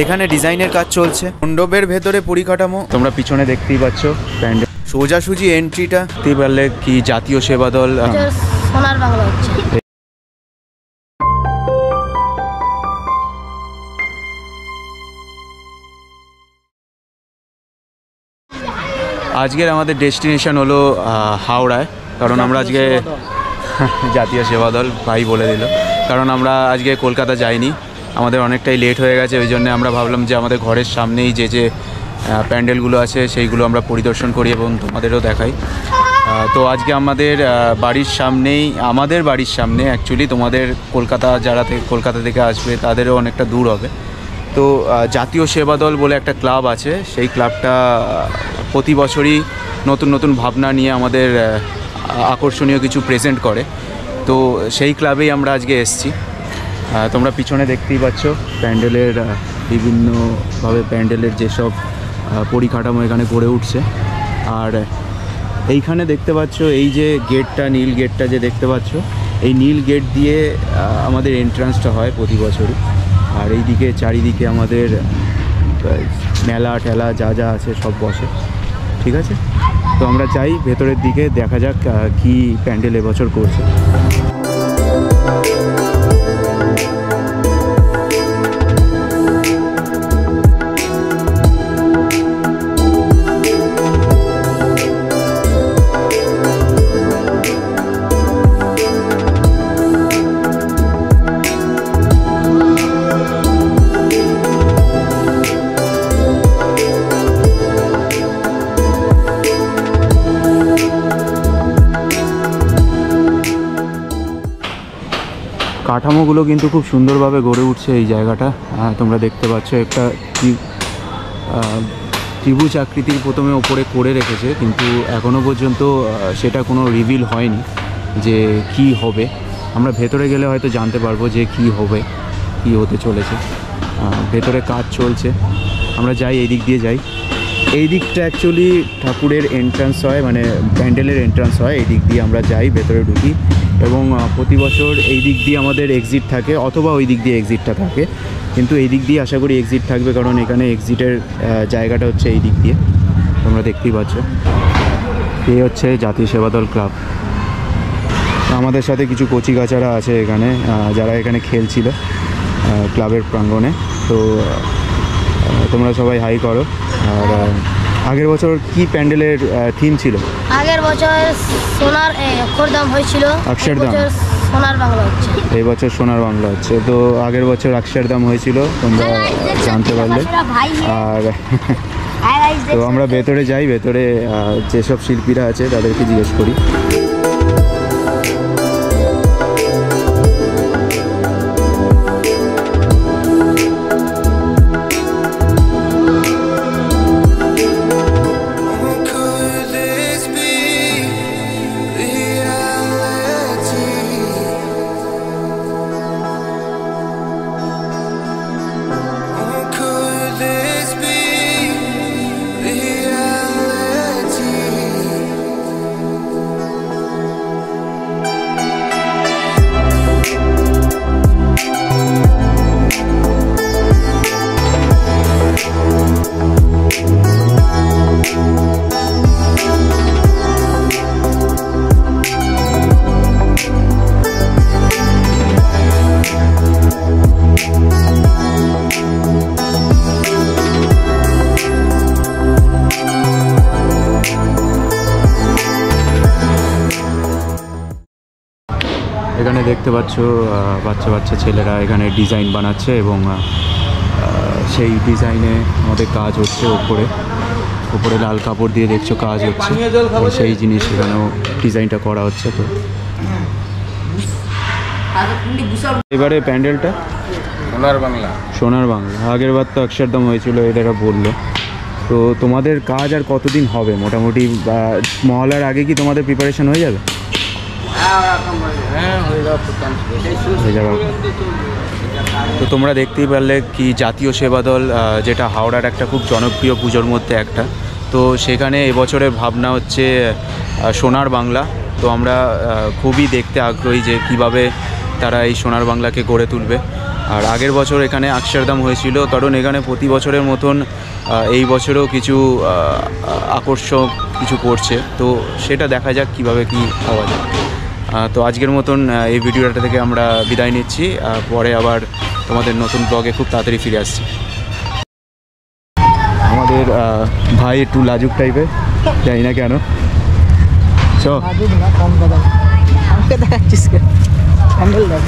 এখানে ডিজাইনের কাজ চলছে। মণ্ডপের ভেতরে পরিকাঠামো তোমরা পিছনে দেখতেই পাচ্ছ। প্যান্ডেল সোজাসুজি এন্ট্রিটা দেখতেই পারলে কি জাতীয় সেবা দল সোনার বাংলা হচ্ছে। আজকের আমাদের ডেস্টিনেশন হলো হাওড়ায়, কারণ আমরা আজকে জাতীয় সেবা দল ভাই বলে দিল, কারণ আমরা আজকে কলকাতা যাইনি, আমাদের অনেকটাই লেট হয়ে গেছে। ওই জন্য আমরা ভাবলাম যে আমাদের ঘরের সামনেই যে যে প্যান্ডেলগুলো আছে সেইগুলো আমরা পরিদর্শন করি এবং তোমাদেরও দেখাই। তো আজকে আমাদের বাড়ির সামনে অ্যাকচুয়ালি তোমাদের কলকাতা থেকে আসবে তাদেরও অনেকটা দূর হবে। তো জাতীয় সেবা দল বলে একটা ক্লাব আছে, সেই ক্লাবটা প্রতি বছরই নতুন নতুন ভাবনা নিয়ে আমাদের আকর্ষণীয় কিছু প্রেজেন্ট করে। তো সেই ক্লাবেই আমরা আজকে এসেছি। তোমরা পিছনে দেখতেই পাচ্ছ প্যান্ডেলের বিভিন্নভাবে প্যান্ডেলের যেসব পরিকাঠামো এখানে গড়ে উঠছে। আর এইখানে দেখতে পাচ্ছ এই যে গেটটা, নীল গেটটা যে দেখতে পাচ্ছ, এই নীল গেট দিয়ে আমাদের এন্ট্রান্সটা হয় প্রতি বছরই। আর এইদিকে চারিদিকে আমাদের মেলা টেলা যা যা আছে সব বসে, ঠিক আছে। তো আমরা চাই ভেতরের দিকে দেখা যাক কি প্যান্ডেল এবছর করছে। কাঠামোগুলো কিন্তু খুব সুন্দরভাবে গড়ে উঠছে এই জায়গাটা। তোমরা দেখতে পাচ্ছ একটা ত্রিভুজ আকৃতির প্রথমে ওপরে করে রেখেছে, কিন্তু এখনও পর্যন্ত সেটা কোনো রিভিল হয়নি যে কি হবে। আমরা ভেতরে গেলে হয়তো জানতে পারবো যে কি হবে, কি হতে চলেছে। ভেতরে কাজ চলছে, আমরা যাই, এই দিক দিয়ে যাই। এই দিকটা অ্যাকচুয়ালি ঠাকুরের এন্ট্রান্স হয়, মানে প্যান্ডেলের এন্ট্রান্স হয়। এই দিক দিয়ে আমরা যাই, ভেতরে ঢুকি এবং প্রতি বছর এই দিক দিয়ে আমাদের এক্সিট থাকে, অথবা ওই দিক দিয়ে এক্সিটটা থাকে, কিন্তু এই দিক দিয়ে আশা করি এক্সিট থাকবে, কারণ এখানে এক্সিটের জায়গাটা হচ্ছে এই দিক দিয়ে। তোমরা দেখতেই পাচ্ছ এই হচ্ছে জাতীয় সেবা দল ক্লাব। আমাদের সাথে কিছু কচিকাচারা আছে এখানে, যারা এখানে খেলছিল ক্লাবের প্রাঙ্গণে। তো তোমরা সবাই হাই করো। আর আগের বছর কি প্যান্ডেলের থিম ছিল? আগের বছর সোনার অক্ষরধাম হয়েছিল, অক্ষরধাম। সোনার বাংলা হচ্ছে এই বছর সোনার বাংলা হচ্ছে। তো আগের বছর অক্ষরধাম হয়েছিল, তোমরা জানতে পারলে। আর তো আমরা ভেতরে যাই, ভেতরে যেসব শিল্পীরা আছে তাদেরকে জিজ্ঞেস করি। এখানে দেখতে পাচ্ছ বাচ্চা বাচ্চা ছেলেরা এখানে ডিজাইন বানাচ্ছে এবং সেই ডিজাইনে আমাদের কাজ হচ্ছে। উপরে লাল কাপড় দিয়ে দেখছো কাজ হচ্ছে, সেই জিনিস এখানেও ডিজাইনটা করা হচ্ছে। তো এবারে প্যান্ডেলটা সোনার বাংলা, আগের বার তো অক্ষরধাম হয়েছিল, এরা বললো। তো তোমাদের কাজ আর কতদিন হবে মোটামুটি? মহলার আগে কি তোমাদের প্রিপারেশন হয়ে যাবে? তো তোমরা দেখতেই পারলে কি জাতীয় সেবা দল, যেটা হাওড়ার একটা খুব জনপ্রিয় পুজোর মধ্যে একটা। তো সেখানে এবছরের ভাবনা হচ্ছে সোনার বাংলা। তো আমরা খুবই দেখতে আগ্রহী যে কীভাবে তারা এই সোনার বাংলাকে গড়ে তুলবে। আর আগের বছর এখানে অক্ষরধাম হয়েছিল, কারণ এখানে প্রতি বছরের মতন এই বছরেও কিছু আকর্ষক কিছু করছে, তো সেটা দেখা যাক কিভাবে কি হওয়া যায়। তো আজকের মতন এই ভিডিওটা থেকে আমরা বিদায় নিচ্ছি, পরে আবার তোমাদের নতুন ব্লগে খুব তাড়াতাড়ি ফিরে আসছি। আমাদের ভাই একটু লাজুক টাইপের, জানি না কেন। চ লাজুক না, কম কথা আমাকে দেখাচ্ছিস কেন? হ্যান্ডেল দেখ।